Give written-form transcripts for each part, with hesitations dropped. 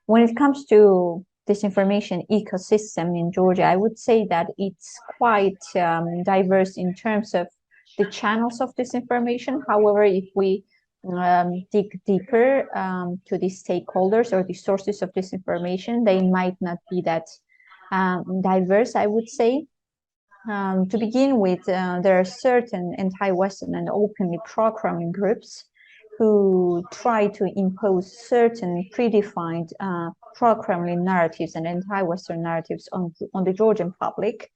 When it comes to disinformation ecosystem in Georgia, I would say that it's quite diverse in terms of the channels of disinformation. However, if we dig deeper to the stakeholders or the sources of disinformation, they might not be that diverse, I would say. To begin with, there are certain anti-Western and openly pro-Kremlin groups who try to impose certain predefined pro-Kremlin narratives and anti-Western narratives on the Georgian public.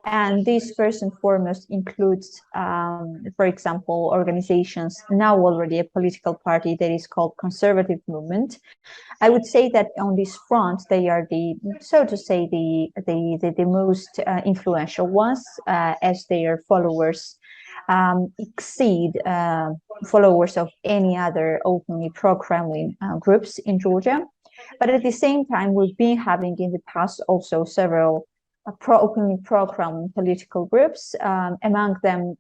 And this first and foremost includes, for example, organizations, now already a political party that is called Conservative Movement. I would say that on this front, they are so to say, the most influential ones, as their followers exceed followers of any other openly pro-Kremlin groups in Georgia. But at the same time, we've been having in the past also several openly pro-Kremlin political groups. Among them,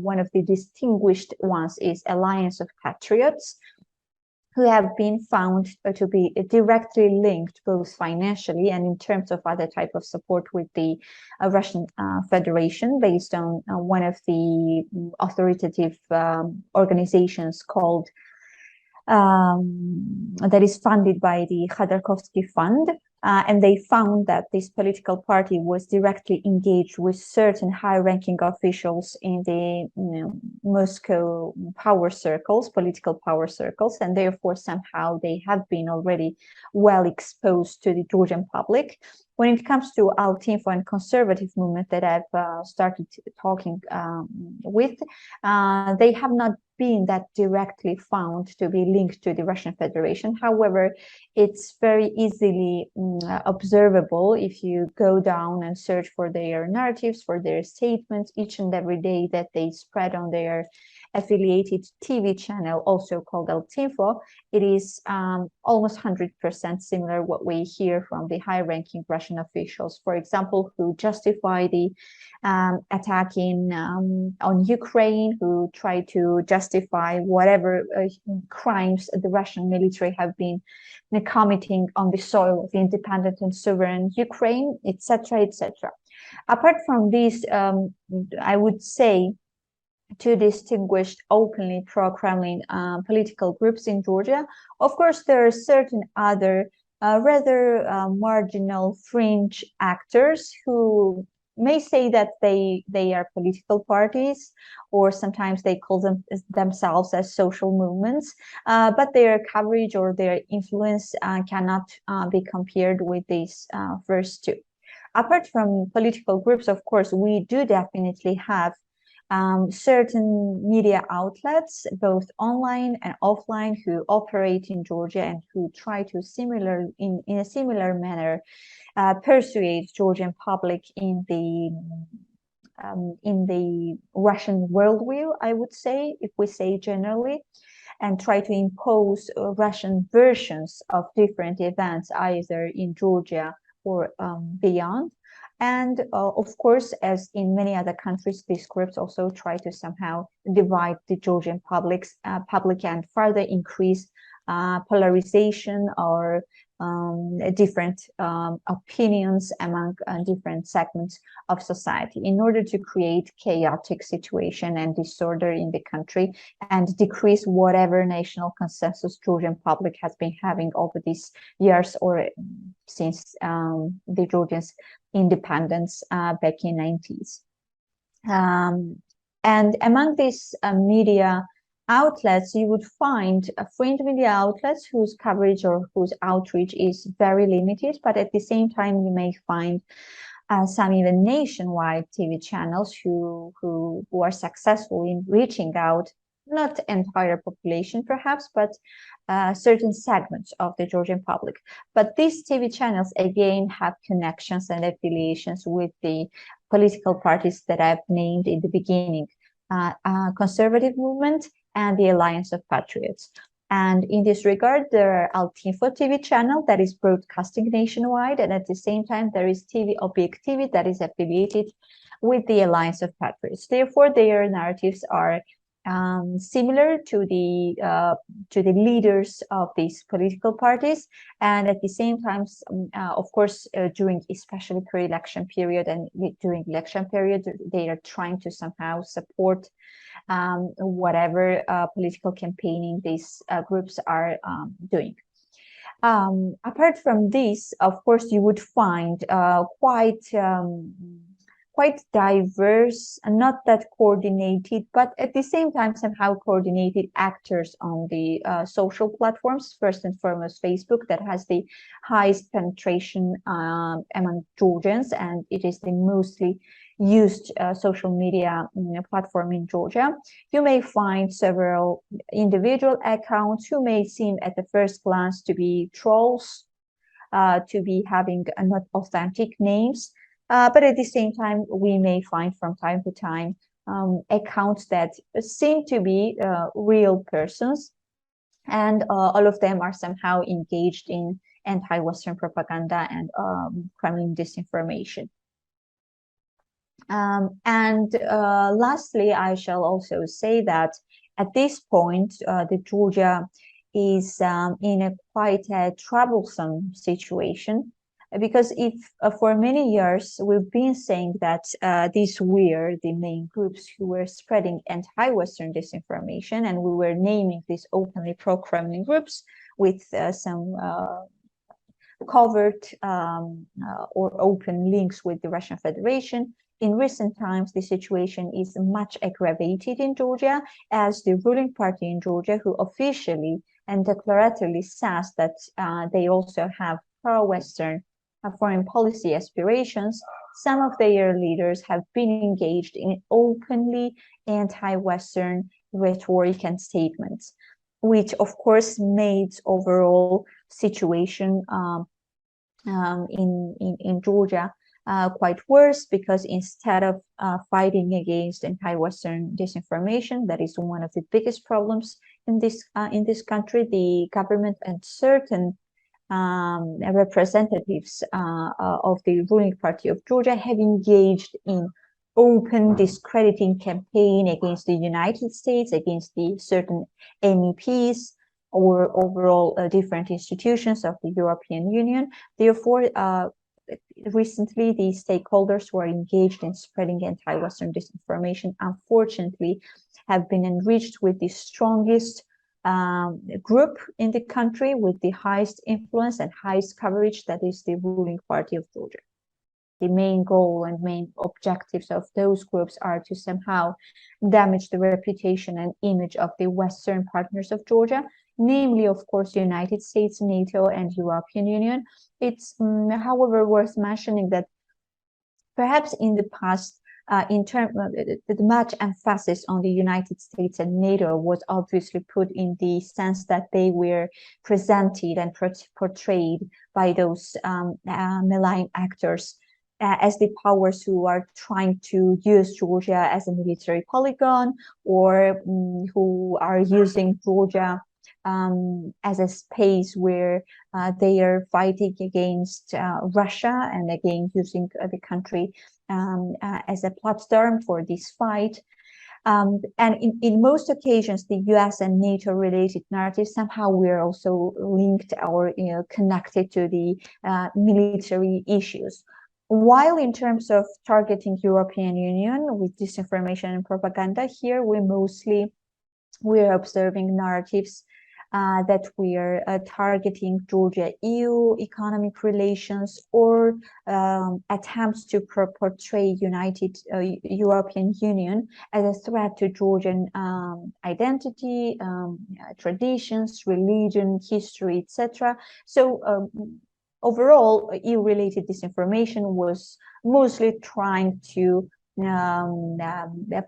one of the distinguished ones is Alliance of Patriots, who have been found to be directly linked both financially and in terms of other type of support with the Russian Federation, based on one of the authoritative organizations called that is funded by the Khodorkovsky Fund. And they found that this political party was directly engaged with certain high-ranking officials in the Moscow power circles, political power circles, and therefore somehow they have been already well exposed to the Georgian public. When it comes to Altinfo and Conservative Movement that I've started talking with, they have not been that directly found to be linked to the Russian Federation. However, it's very easily observable if you go down and search for their narratives, for their statements each and every day that they spread on their affiliated TV channel, also called Altinfo. It is almost 100% similar what we hear from the high-ranking Russian officials, for example, who justify the attack on Ukraine, who try to justify whatever crimes the Russian military have been committing on the soil of independent and sovereign Ukraine, etc., etc. Apart from this, I would say two distinguished openly pro-Kremlin political groups in Georgia. Of course, there are certain other rather marginal fringe actors who may say that they are political parties, or sometimes they call themselves as social movements, but their coverage or their influence cannot be compared with these first two. Apart from political groups, of course, we do definitely have certain media outlets, both online and offline, who operate in Georgia and who try to in a similar manner persuade Georgian public in the Russian worldview, I would say, if we say generally, and try to impose Russian versions of different events, either in Georgia or beyond. And of course, as in many other countries, these groups also try to somehow divide the Georgian public and further increase polarization or different opinions among different segments of society, in order to create chaotic situation and disorder in the country and decrease whatever national consensus Georgian public has been having over these years, or since the Georgians' independence back in 90s. And among these media outlets, you would find fringe media outlets whose coverage or whose outreach is very limited, but at the same time, you may find some even nationwide TV channels who are successful in reaching out, not entire population perhaps, but certain segments of the Georgian public. But these TV channels again have connections and affiliations with the political parties that I've named in the beginning, Conservative Movement and the Alliance of Patriots. And in this regard, there are Altinfo TV channel that is broadcasting nationwide, and at the same time, there is TV Objektivity that is affiliated with the Alliance of Patriots. Therefore, their narratives are similar to the leaders of these political parties, and at the same time, of course, during especially pre-election period and during election period, they are trying to somehow support whatever political campaigning these groups are doing. Apart from this, of course, you would find quite diverse and not that coordinated, but at the same time somehow coordinated actors on the social platforms. First and foremost, Facebook, that has the highest penetration among Georgians, and it is the mostly used social media platform in Georgia. You may find several individual accounts who may seem at the first glance to be trolls, to be having not authentic names. But at the same time, we may find from time to time accounts that seem to be real persons, and all of them are somehow engaged in anti-Western propaganda and Kremlin disinformation. Lastly, I shall also say that at this point, the Georgia is in a quite a troublesome situation, because if for many years we've been saying that these were the main groups who were spreading anti-Western disinformation, and we were naming these openly pro-Kremlin groups with some covert or open links with the Russian Federation. In recent times, the situation is much aggravated in Georgia, as the ruling party in Georgia, who officially and declaratively says that they also have pro-Western foreign policy aspirations, some of their leaders have been engaged in openly anti-Western rhetoric and statements, which of course made overall situation in Georgia quite worse, because instead of fighting against anti-Western disinformation, that is one of the biggest problems in this country, the government and certain representatives of the ruling party of Georgia have engaged in open discrediting campaign against the United States, against the certain MEPs, or overall different institutions of the European Union. Therefore, recently, the stakeholders who are engaged in spreading anti-Western disinformation, unfortunately, have been enriched with the strongest group in the country, with the highest influence and highest coverage, that is the ruling party of Georgia. The main goal and main objectives of those groups are to somehow damage the reputation and image of the Western partners of Georgia, namely, of course, the United States, NATO, and European Union. It's, however, worth mentioning that perhaps in the past, in terms of the much emphasis on the United States and NATO was obviously put in the sense that they were presented and portrayed by those malign actors as the powers who are trying to use Georgia as a military polygon, or who are using Georgia as a space where they are fighting against Russia, and again using the country as a platform for this fight. And in most occasions, the US and NATO related narratives somehow were also linked or connected to the military issues. While in terms of targeting European Union with disinformation and propaganda, here we're observing narratives that we are targeting Georgia-EU economic relations, or attempts to portray European Union as a threat to Georgian identity, traditions, religion, history, etc. So overall, EU-related disinformation was mostly trying to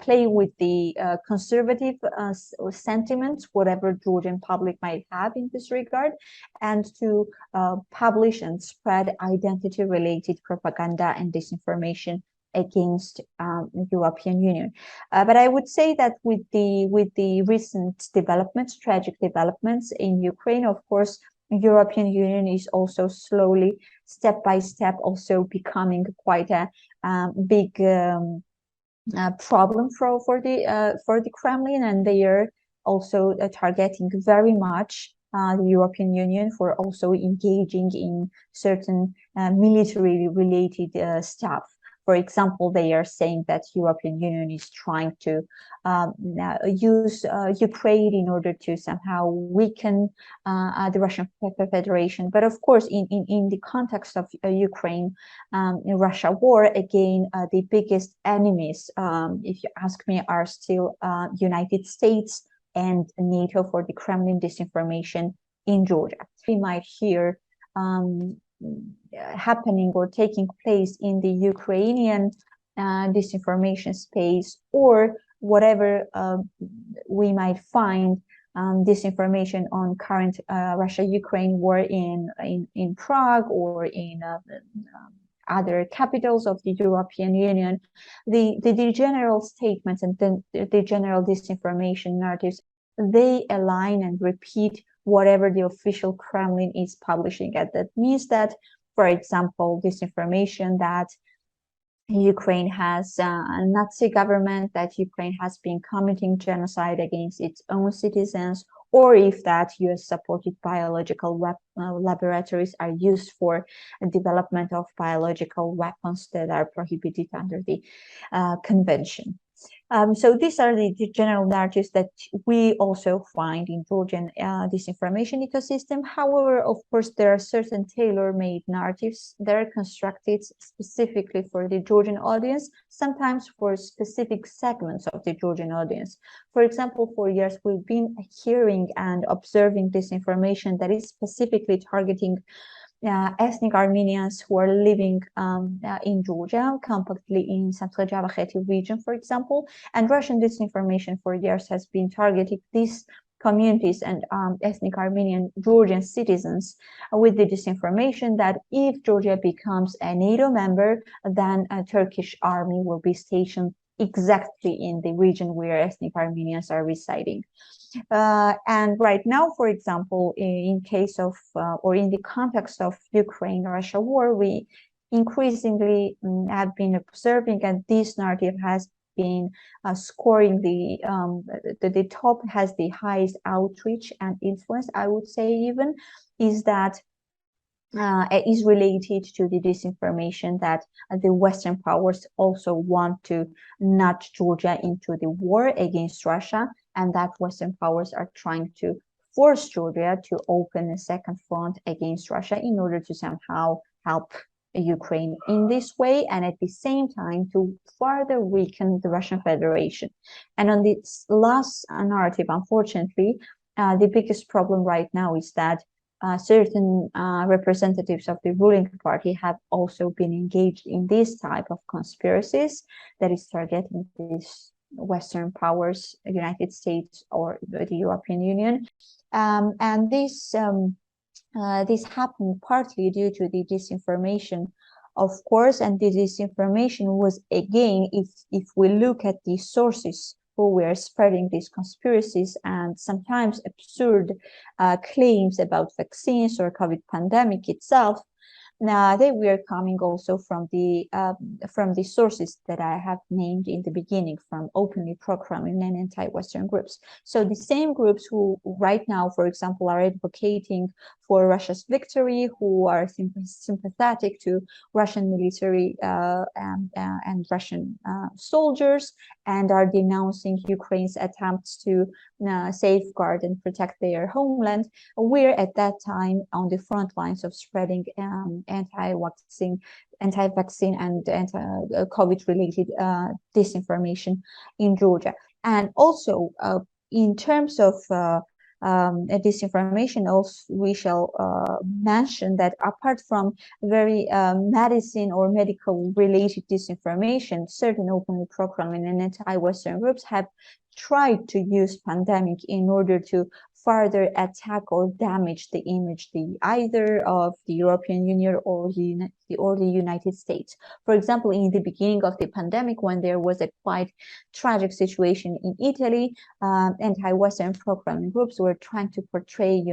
play with the conservative sentiments, whatever Georgian public might have in this regard, and to publish and spread identity-related propaganda and disinformation against the European Union. But I would say that with the recent developments, tragic developments in Ukraine, of course, European Union is also slowly, step by step, also becoming quite a big problem for the Kremlin, and they are also targeting very much the European Union for also engaging in certain military related stuff. For example, they are saying that European Union is trying to use Ukraine in order to somehow weaken the Russian Federation. But of course, in the context of Ukraine, Russia war, again, the biggest enemies, if you ask me, are still United States and NATO for the Kremlin disinformation in Georgia. We might hear happening or taking place in the Ukrainian disinformation space, or whatever we might find disinformation on current Russia-Ukraine war in Prague or in other capitals of the European Union. The general statements and the general disinformation narratives, they align and repeat whatever the official Kremlin is publishing. And that means that, for example, disinformation that Ukraine has a Nazi government, that Ukraine has been committing genocide against its own citizens, or if that US-supported biological laboratories are used for development of biological weapons that are prohibited under the convention. So these are the general narratives that we also find in Georgian disinformation ecosystem. However, of course, there are certain tailor-made narratives that are constructed specifically for the Georgian audience, sometimes for specific segments of the Georgian audience. For example, for years, we've been hearing and observing disinformation that is specifically targeting ethnic Armenians who are living in Georgia, compactly in Central Javakheti region, for example. And Russian disinformation for years has been targeting these communities and ethnic Armenian Georgian citizens with the disinformation that if Georgia becomes a NATO member, then a Turkish army will be stationed exactly in the region where ethnic Armenians are residing. And right now, for example, in case of or in the context of Ukraine-Russia war, we increasingly have been observing, and this narrative has been scoring the top, has the highest outreach and influence, I would say, even, is that is related to the disinformation that the Western powers also want to nudge Georgia into the war against Russia, and that Western powers are trying to force Georgia to open a second front against Russia in order to somehow help Ukraine in this way, and at the same time to further weaken the Russian Federation. And on this last narrative, unfortunately, the biggest problem right now is that certain representatives of the ruling party have also been engaged in this type of conspiracies that is targeting these Western powers, the United States or the European Union. And this happened partly due to the disinformation, of course, and the disinformation was, again, if we look at the sources who were spreading these conspiracies and sometimes absurd claims about vaccines or COVID pandemic itself, they were coming also from the sources that I have named in the beginning, from openly pro-Kremlin and anti-Western groups. So the same groups who right now, for example, are advocating for Russia's victory, who are sympathetic to Russian military and Russian soldiers, and are denouncing Ukraine's attempts to safeguard and protect their homeland, we're at that time on the front lines of spreading anti-vaccine and COVID-related disinformation in Georgia. And also, in terms of disinformation, also we shall mention that apart from very medicine or medical related disinformation, certain openly pro-Kremlin and anti-Western groups have tried to use pandemic in order to further attack or damage the image either of the European Union or the United States. For example, in the beginning of the pandemic, when there was a quite tragic situation in Italy, anti-Western pro-Kremlin groups were trying to portray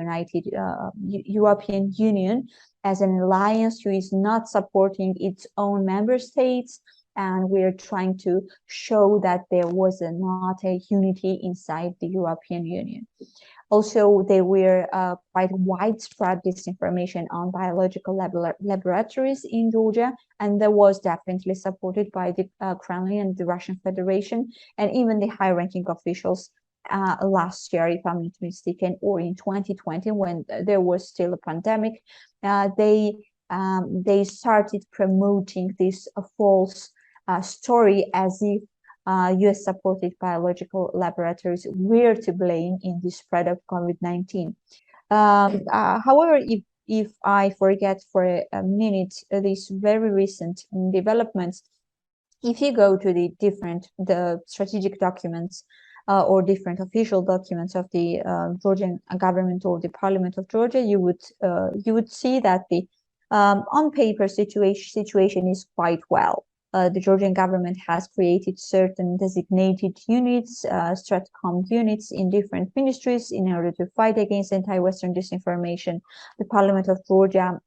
European Union as an alliance who is not supporting its own member states, and we're trying to show that there was not a unity inside the European Union. Also, there were quite widespread disinformation on biological laboratories in Georgia, and that was definitely supported by the Kremlin and the Russian Federation, and even the high-ranking officials last year, if I'm not mistaken, or in 2020, when there was still a pandemic, they started promoting this false story as if US-supported biological laboratories were to blame in the spread of COVID-19. However, if I forget for a minute these very recent developments, if you go to the strategic documents or different official documents of the Georgian government or the Parliament of Georgia, you would see that the on paper situation is quite well. The Georgian government has created certain designated units, Stratcom units in different ministries in order to fight against anti-Western disinformation. The Parliament of Georgia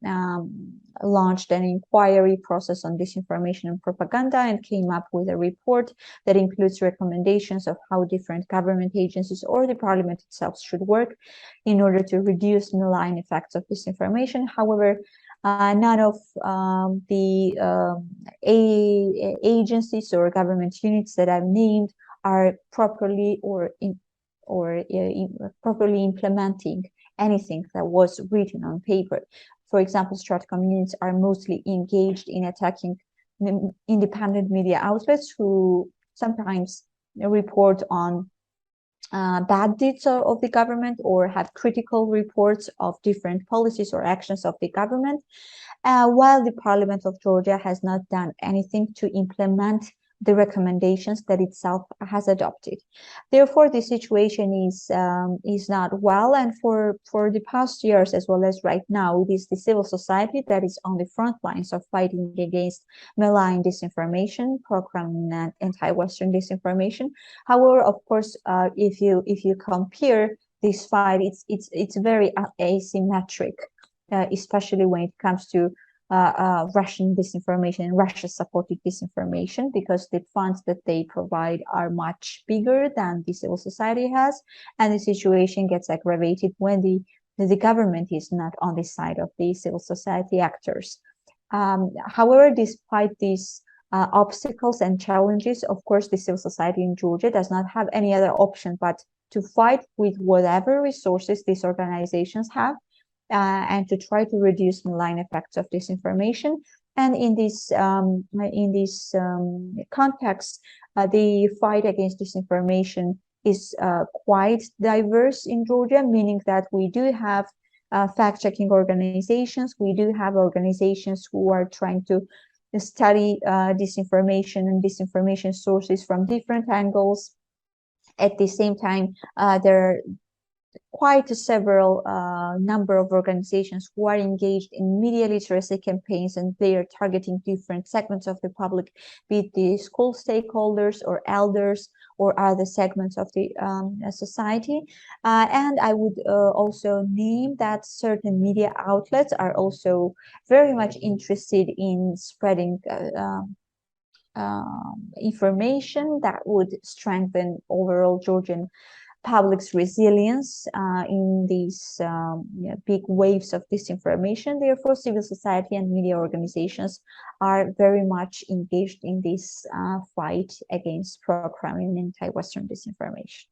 launched an inquiry process on disinformation and propaganda and came up with a report that includes recommendations of how different government agencies or the parliament itself should work in order to reduce malign effects of disinformation. However, none of the agencies or government units that I've named are properly properly implementing anything that was written on paper. For example, Stratcom units are mostly engaged in attacking independent media outlets who sometimes report on bad deeds of the government or have critical reports of different policies or actions of the government, while the Parliament of Georgia has not done anything to implement the recommendations that itself has adopted. Therefore, the situation is not well, and for the past years as well as right now, it is the civil society that is on the front lines of fighting against malign disinformation, pro-Kremlin and anti-Western disinformation. However, of course, if you compare this fight, it's very asymmetric, especially when it comes to Russian disinformation and Russia-supported disinformation, because the funds that they provide are much bigger than the civil society has, and the situation gets aggravated when the government is not on the side of the civil society actors. However, despite these obstacles and challenges, of course, the civil society in Georgia does not have any other option but to fight with whatever resources these organizations have, and to try to reduce malign effects of disinformation. And in this context, the fight against disinformation is quite diverse in Georgia, meaning that we do have fact-checking organizations, we do have organizations who are trying to study disinformation and disinformation sources from different angles. At the same time, there are quite several number of organizations who are engaged in media literacy campaigns, and they are targeting different segments of the public, be it the school stakeholders or elders or other segments of the society. And I would also name that certain media outlets are also very much interested in spreading information that would strengthen overall Georgian public's resilience in these big waves of disinformation. Therefore, civil society and media organizations are very much engaged in this fight against pro-Kremlin and anti-Western disinformation.